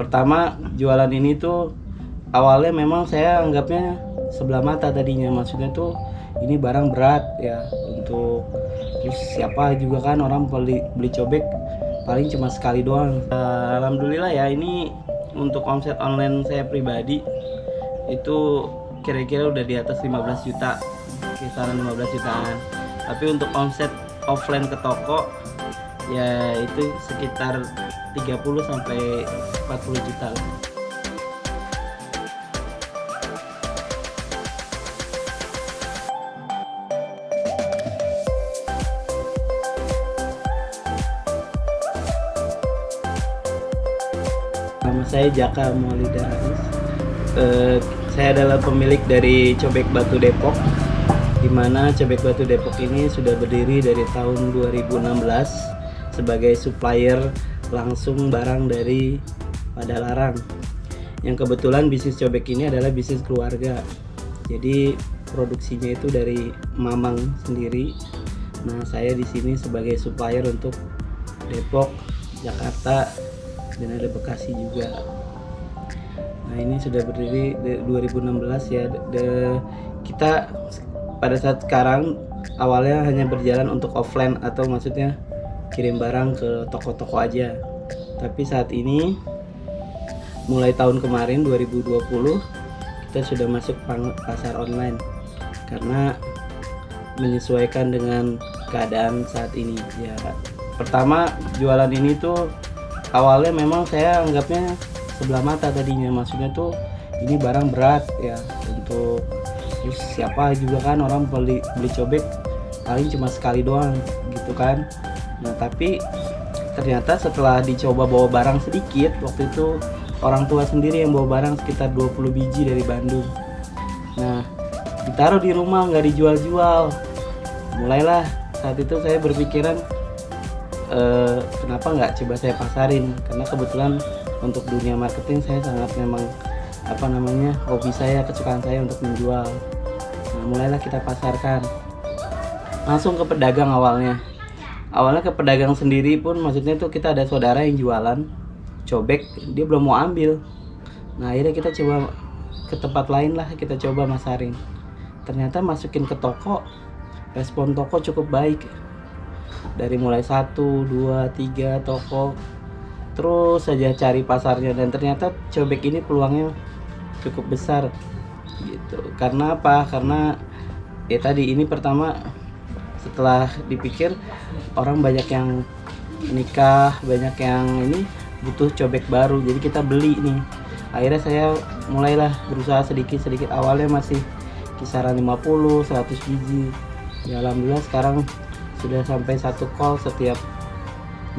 pertama jualan ini tuh awalnya memang saya anggapnya sebelah mata tadinya, maksudnya tuh ini barang berat ya untuk terus siapa juga kan orang beli cobek paling cuma sekali doang. Alhamdulillah ya, ini untuk omset online saya pribadi itu kira-kira udah di atas 15 juta, kisaran 15 jutaan. Tapi untuk omset offline ke toko ya itu sekitar 30 sampai 40 juta lah. Nama saya Jaka Maulida Haris. Saya adalah pemilik dari Cobek Batu Depok, di mana Cobek Batu Depok ini sudah berdiri dari tahun 2016 sebagai supplier langsung barang dari Padalarang. Yang kebetulan bisnis cobek ini adalah bisnis keluarga. Jadi produksinya itu dari Mamang sendiri. Nah, saya di sini sebagai supplier untuk Depok, Jakarta, dan ada Bekasi juga. Nah, ini sudah berdiri 2016 ya. Kita pada saat sekarang awalnya hanya berjalan untuk offline atau maksudnya kirim barang ke toko-toko aja. Tapi saat ini mulai tahun kemarin 2020 kita sudah masuk pasar online karena menyesuaikan dengan keadaan saat ini ya. Pertama jualan ini tuh awalnya memang saya anggapnya sebelah mata tadinya, maksudnya tuh ini barang berat ya untuk terus siapa juga kan orang beli cobek paling cuma sekali doang gitu kan. Nah, tapi ternyata setelah dicoba bawa barang sedikit, waktu itu orang tua sendiri yang bawa barang sekitar 20 biji dari Bandung. Nah, ditaruh di rumah nggak dijual-jual. Mulailah saat itu saya berpikiran kenapa nggak coba saya pasarin, karena kebetulan untuk dunia marketing saya sangat memang hobi saya, kesukaan saya untuk menjual. Nah, mulailah kita pasarkan langsung ke pedagang awalnya ke pedagang sendiri pun, maksudnya tuh kita ada saudara yang jualan cobek, dia belum mau ambil. Nah, akhirnya kita coba ke tempat lain lah, kita coba masarin. Ternyata masukin ke toko, respon toko cukup baik. Dari mulai 1, 2, 3 toko, terus saja cari pasarnya, dan ternyata cobek ini peluangnya cukup besar gitu. Karena apa? Karena ya tadi ini pertama, setelah dipikir orang banyak yang nikah, banyak yang ini butuh cobek baru, jadi kita beli nih. Akhirnya saya mulailah berusaha sedikit-sedikit, awalnya masih kisaran 50, 100 biji ya. Alhamdulillah sekarang sudah sampai 1 call setiap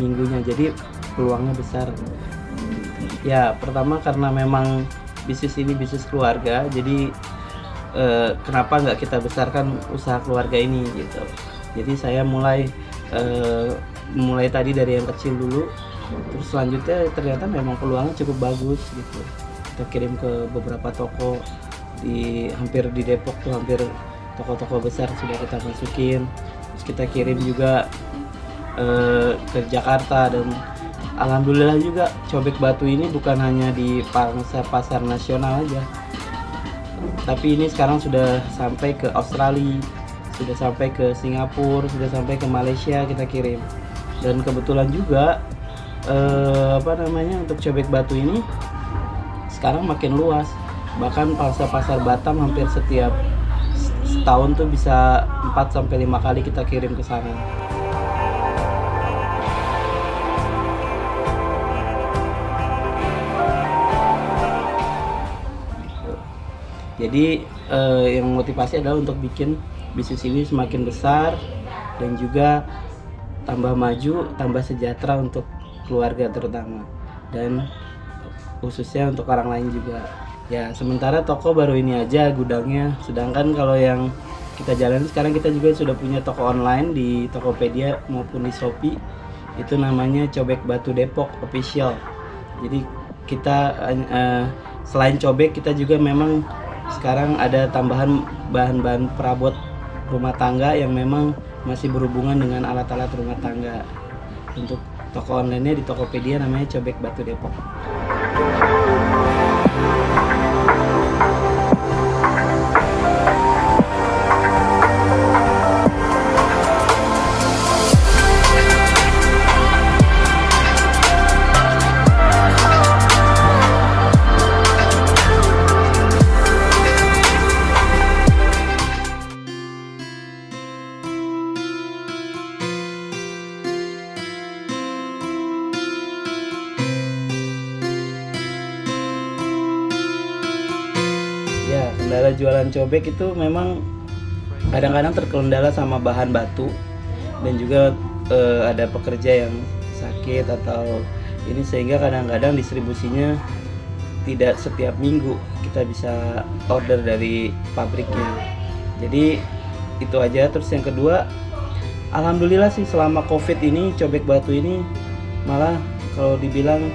minggunya, jadi peluangnya besar ya. Pertama karena memang bisnis ini bisnis keluarga, jadi kenapa nggak kita besarkan usaha keluarga ini gitu. Jadi saya mulai tadi dari yang kecil dulu, terus selanjutnya ternyata memang peluangnya cukup bagus gitu. Kita kirim ke beberapa toko hampir di Depok tuh, hampir toko-toko besar sudah kita masukin. Terus kita kirim juga ke Jakarta, dan alhamdulillah juga cobek batu ini bukan hanya di pasar nasional aja, tapi ini sekarang sudah sampai ke Australia, sudah sampai ke Singapura, sudah sampai ke Malaysia kita kirim. Dan kebetulan juga untuk cobek batu ini sekarang makin luas, bahkan pasar Batam hampir setiap setahun tuh bisa 4-5 kali kita kirim ke sana. Jadi yang motivasi adalah untuk bikin bisnis ini semakin besar dan juga tambah maju, tambah sejahtera untuk keluarga terutama, dan khususnya untuk orang lain juga. Ya, sementara toko baru ini aja gudangnya, sedangkan kalau yang kita jalani sekarang, kita juga sudah punya toko online di Tokopedia maupun di Shopee. Itu namanya Cobek Batu Depok Official. Jadi kita selain cobek, kita juga memang sekarang ada tambahan bahan-bahan perabot rumah tangga yang memang masih berhubungan dengan alat-alat rumah tangga. Untuk toko online-nya di Tokopedia namanya Cobek Batu Depok. Ya, kendala jualan cobek itu memang kadang-kadang terkendala sama bahan batu, dan juga ada pekerja yang sakit atau ini, sehingga kadang-kadang distribusinya tidak setiap minggu kita bisa order dari pabriknya. Jadi itu aja. Terus yang kedua, alhamdulillah sih selama COVID ini cobek batu ini malah kalau dibilang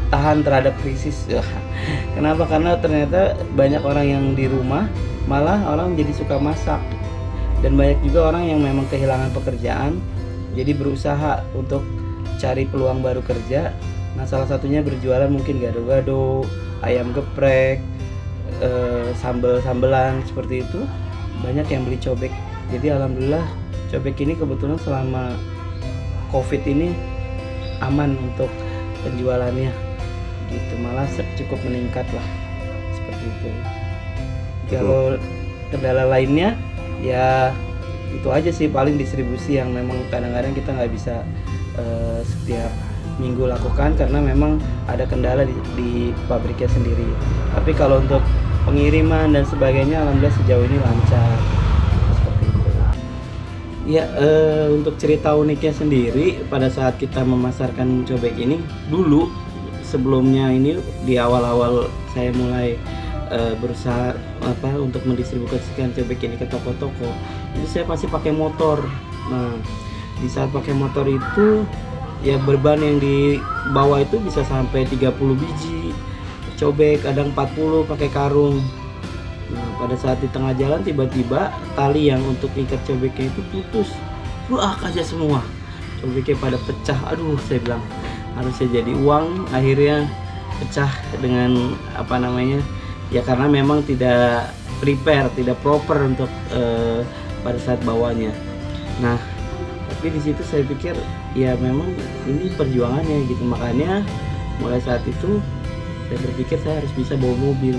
tahan terhadap krisis. Kenapa? Karena ternyata banyak orang yang di rumah, malah orang jadi suka masak, dan banyak juga orang yang memang kehilangan pekerjaan, jadi berusaha untuk cari peluang baru kerja. Nah, salah satunya berjualan mungkin gado-gado, ayam geprek, sambel-sambelan seperti itu. Banyak yang beli cobek. Jadi alhamdulillah cobek ini kebetulan selama COVID ini aman untuk penjualannya gitu, malah cukup meningkat lah seperti itu. Kalau kendala lainnya ya itu aja sih, paling distribusi yang memang kadang-kadang kita nggak bisa setiap minggu lakukan karena memang ada kendala di pabriknya sendiri. Tapi kalau untuk pengiriman dan sebagainya alhamdulillah sejauh ini lancar seperti itu. Ya, untuk cerita uniknya sendiri pada saat kita memasarkan cobek ini dulu, sebelumnya ini di awal-awal saya mulai berusaha untuk mendistribusikan cobek ini ke toko-toko, itu saya pasti pakai motor. Nah, di saat pakai motor itu ya beban yang dibawa itu bisa sampai 30 biji cobek, kadang 40 pakai karung. Nah, pada saat di tengah jalan tiba-tiba tali yang untuk ikat cobeknya itu putus, aja semua cobeknya pada pecah. Aduh, saya bilang harusnya jadi uang, akhirnya pecah dengan ya karena memang tidak prepare, tidak proper untuk pada saat bawanya. Nah, tapi di situ saya pikir ya memang ini perjuangannya gitu, makanya mulai saat itu saya berpikir saya harus bisa bawa mobil,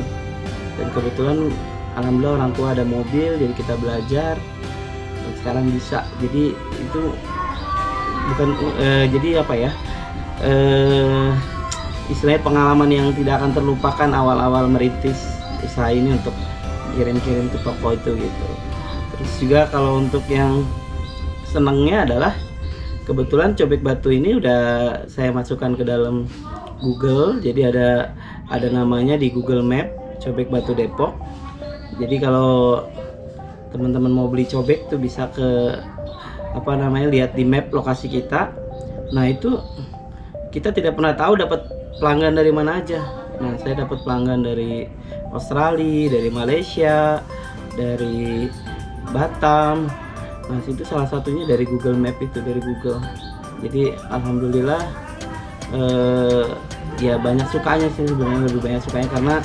dan kebetulan alhamdulillah orang tua ada mobil, jadi kita belajar dan sekarang bisa. Jadi itu bukan jadi istilahnya pengalaman yang tidak akan terlupakan awal-awal merintis usaha ini untuk kirim-kirim ke toko itu gitu. Terus juga kalau untuk yang senangnya adalah kebetulan cobek batu ini udah saya masukkan ke dalam Google, jadi ada namanya di Google Map Cobek Batu Depok. Jadi kalau teman-teman mau beli cobek tuh bisa ke lihat di map lokasi kita. Nah, itu kita tidak pernah tahu dapat pelanggan dari mana aja. Nah, saya dapat pelanggan dari Australia, dari Malaysia, dari Batam. Nah, itu salah satunya dari Google Map itu, dari Google. Jadi alhamdulillah ya banyak sukanya sih sebenarnya, lebih banyak sukanya karena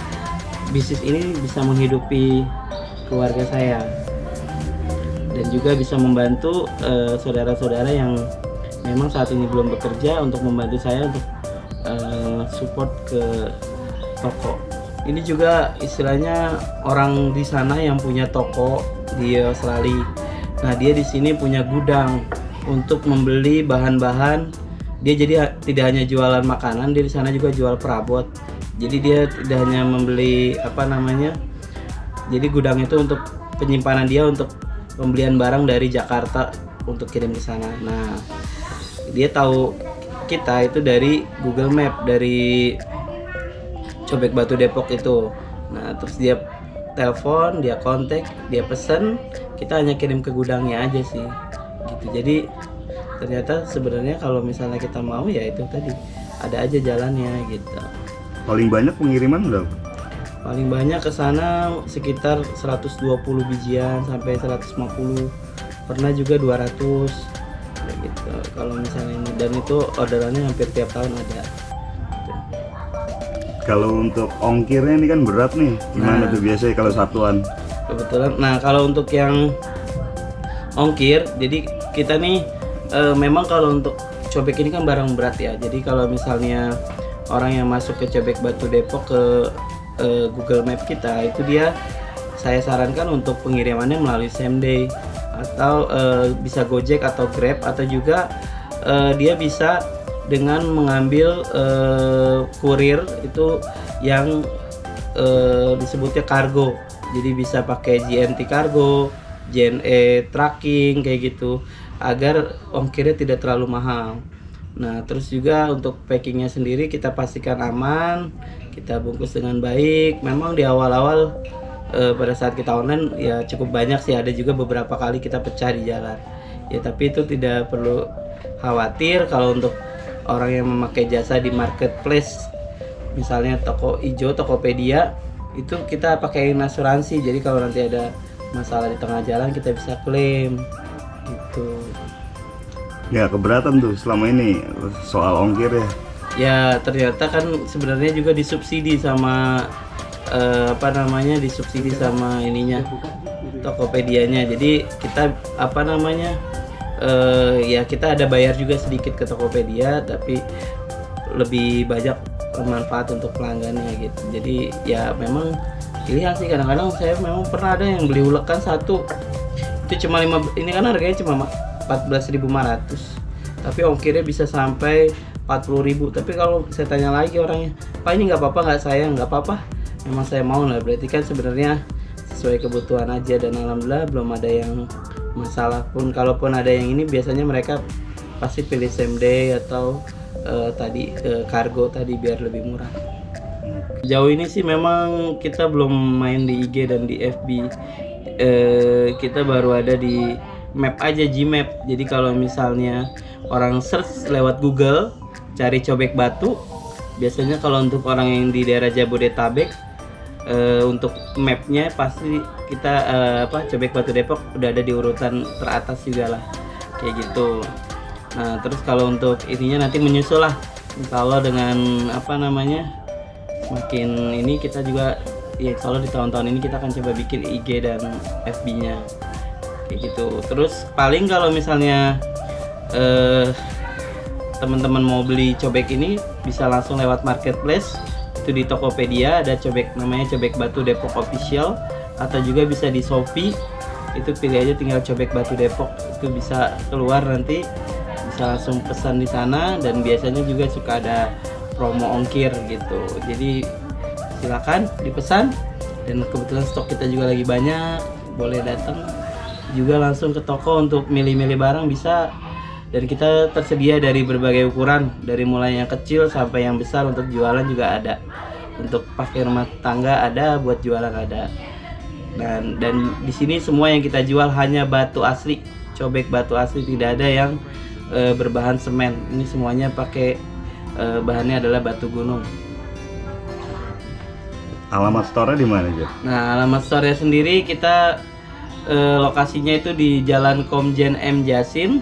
bisnis ini bisa menghidupi keluarga saya dan juga bisa membantu saudara-saudara yang memang saat ini belum bekerja, untuk membantu saya untuk support ke toko. Ini juga istilahnya orang di sana yang punya toko di Australia. Nah, dia di sini punya gudang untuk membeli bahan-bahan. Dia jadi tidak hanya jualan makanan, dia di sana juga jual perabot. Jadi dia tidak hanya membeli jadi gudang itu untuk penyimpanan dia untuk pembelian barang dari Jakarta untuk kirim ke sana. Nah, dia tahu kita itu dari Google Map, dari Cobek Batu Depok itu. Nah, terus dia telepon, dia kontak, dia pesen, kita hanya kirim ke gudangnya aja sih gitu. Jadi ternyata sebenarnya kalau misalnya kita mau ya itu tadi ada aja jalannya gitu. Paling banyak pengiriman berapa? Paling banyak ke sana sekitar 120 bijian sampai 150. Pernah juga 200 gitu kalau misalnya ini, dan itu orderannya hampir tiap tahun ada. Kalau untuk ongkirnya ini kan berat nih, gimana Nah. tuh biasanya kalau satuan? Kebetulan. Nah, kalau untuk yang ongkir, jadi kita nih memang kalau untuk cobek ini kan barang berat ya. Jadi kalau misalnya orang yang masuk ke Cobek Batu Depok ke Google Map kita, itu dia saya sarankan untuk pengirimannya melalui same day atau bisa Gojek atau Grab, atau juga dia bisa dengan mengambil kurir itu yang disebutnya kargo. Jadi bisa pakai JNT Kargo, JNE Tracking kayak gitu, agar ongkirnya tidak terlalu mahal. Nah, terus juga untuk packingnya sendiri kita pastikan aman, kita bungkus dengan baik. Memang di awal-awal pada saat kita online ya cukup banyak sih, ada juga beberapa kali kita pecah di jalan. Ya tapi itu tidak perlu khawatir. Kalau untuk orang yang memakai jasa di marketplace, misalnya toko ijo, Tokopedia, itu kita pakaiin asuransi. Jadi kalau nanti ada masalah di tengah jalan kita bisa klaim gitu. Ya keberatan tuh selama ini soal ongkir ya. Ya ternyata kan sebenarnya juga disubsidi sama disubsidi sama ininya, Tokopedianya. Jadi kita ya kita ada bayar juga sedikit ke Tokopedia, tapi lebih banyak manfaat untuk pelanggannya gitu. Jadi ya memang pilihan sih. Kadang-kadang saya memang pernah ada yang beli ulekan satu itu cuma ini kan harganya cuma 14.500, tapi ongkirnya bisa sampai 40.000. Tapi kalau saya tanya lagi orangnya, "Pak, ini nggak apa-apa nggak, saya nggak apa-apa, memang saya mau." Lah berarti kan sebenarnya sesuai kebutuhan aja, dan alhamdulillah belum ada yang masalah pun. Kalaupun ada yang ini, biasanya mereka pasti pilih same day atau kargo tadi biar lebih murah. Jauh ini sih memang kita belum main di IG dan di FB. Kita baru ada di map aja, Gmap. Jadi kalau misalnya orang search lewat Google cari Cobek Batu, biasanya kalau untuk orang yang di daerah Jabodetabek, untuk mapnya pasti kita Cobek Batu Depok udah ada di urutan teratas juga lah, kayak gitu. Nah terus kalau untuk ininya nanti menyusul lah, kalau dengan makin ini kita juga ya, kalau di tahun-tahun ini kita akan coba bikin IG dan FB nya kayak gitu. Terus paling kalau misalnya teman-teman mau beli cobek ini bisa langsung lewat marketplace, itu di Tokopedia ada cobek namanya Cobek Batu Depok Official, atau juga bisa di Shopee, itu pilih aja tinggal Cobek Batu Depok, itu bisa keluar nanti bisa langsung pesan di sana. Dan biasanya juga suka ada promo ongkir gitu, jadi silakan dipesan. Dan kebetulan stok kita juga lagi banyak, boleh datang juga langsung ke toko untuk milih-milih barang bisa. Dan kita tersedia dari berbagai ukuran, dari mulai yang kecil sampai yang besar. Untuk jualan juga ada, untuk pakai rumah tangga ada, buat jualan ada. Dan di sini semua yang kita jual hanya batu asli, cobek batu asli, tidak ada yang berbahan semen. Ini semuanya pakai bahannya adalah batu gunung. Alamat store-nya di mana aja? Nah, alamat store sendiri kita lokasinya itu di Jalan Komjen M Jasin,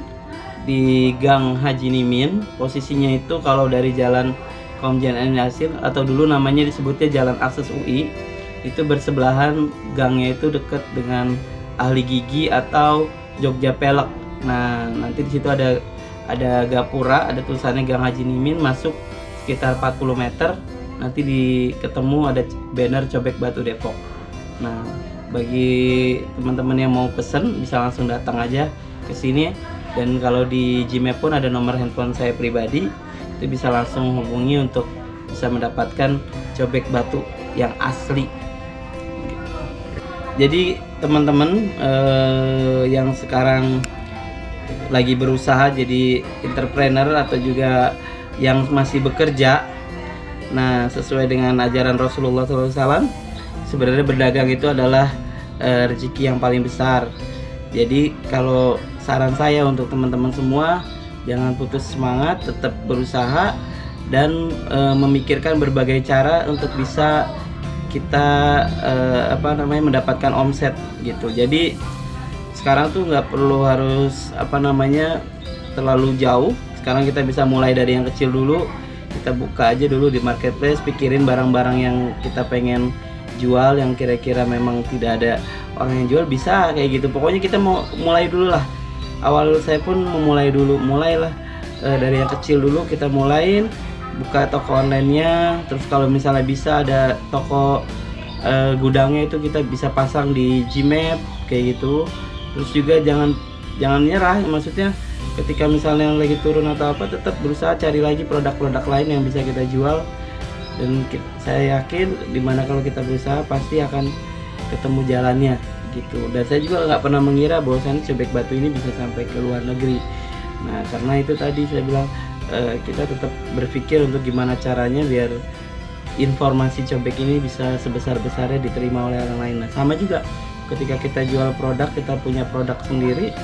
di Gang Haji Nimin. Posisinya itu kalau dari Jalan Komjen M Jasin, atau dulu namanya disebutnya Jalan Akses UI, itu bersebelahan gangnya itu dekat dengan Ahli Gigi atau Jogja Pelek. Nah, nanti di situ ada gapura, ada tulisannya Gang Haji Nimin, masuk sekitar 40 meter. Nanti ketemu ada banner Cobek Batu Depok. Nah, bagi teman-teman yang mau pesen bisa langsung datang aja ke sini. Dan kalau di Gmap pun ada nomor handphone saya pribadi, itu bisa langsung hubungi untuk bisa mendapatkan cobek batu yang asli. Jadi teman-teman yang sekarang lagi berusaha jadi entrepreneur atau juga yang masih bekerja, nah sesuai dengan ajaran Rasulullah SAW, sebenarnya berdagang itu adalah rezeki yang paling besar. Jadi kalau saran saya untuk teman-teman semua, jangan putus semangat, tetap berusaha dan memikirkan berbagai cara untuk bisa kita mendapatkan omset gitu. Jadi sekarang tuh nggak perlu harus terlalu jauh. Sekarang kita bisa mulai dari yang kecil dulu. kita buka aja dulu di marketplace, pikirin barang-barang yang kita pengen jual, yang kira-kira memang tidak ada orang yang jual, bisa kayak gitu. Pokoknya kita mau mulai dulu lah. Awal saya pun memulai dulu, mulailah dari yang kecil dulu, kita mulain buka toko online-nya. Terus kalau misalnya bisa ada toko gudangnya, itu kita bisa pasang di Gmap kayak gitu. Terus juga jangan nyerah, maksudnya ketika misalnya lagi turun atau apa, tetap berusaha cari lagi produk-produk lain yang bisa kita jual. Dan saya yakin dimana kalau kita berusaha pasti akan ketemu jalannya gitu. Dan saya juga nggak pernah mengira bahwasannya Cobek Batu ini bisa sampai ke luar negeri. Nah, karena itu tadi saya bilang kita tetap berpikir untuk gimana caranya biar informasi cobek ini bisa sebesar-besarnya diterima oleh orang lain. Nah, sama juga ketika kita jual produk, kita punya produk sendiri,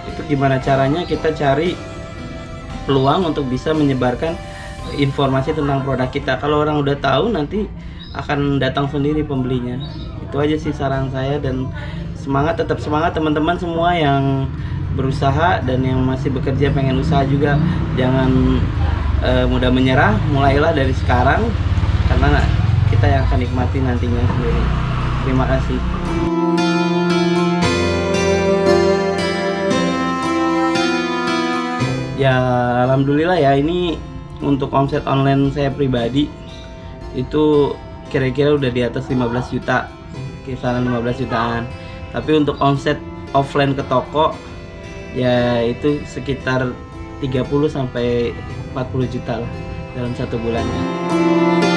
itu gimana caranya kita cari peluang untuk bisa menyebarkan informasi tentang produk kita. Kalau orang udah tahu, nanti akan datang sendiri pembelinya. Itu aja sih saran saya. Dan semangat, tetap semangat teman-teman semua yang berusaha dan yang masih bekerja pengen usaha juga. Jangan mudah menyerah, mulailah dari sekarang, karena kita yang akan nikmati nantinya sendiri. Terima kasih. Ya, alhamdulillah ya, ini untuk omset online saya pribadi itu kira-kira udah di atas 15 juta, kisaran 15 jutaan. Tapi untuk omset offline ke toko ya itu sekitar 30 sampai 40 juta lah dalam satu bulannya.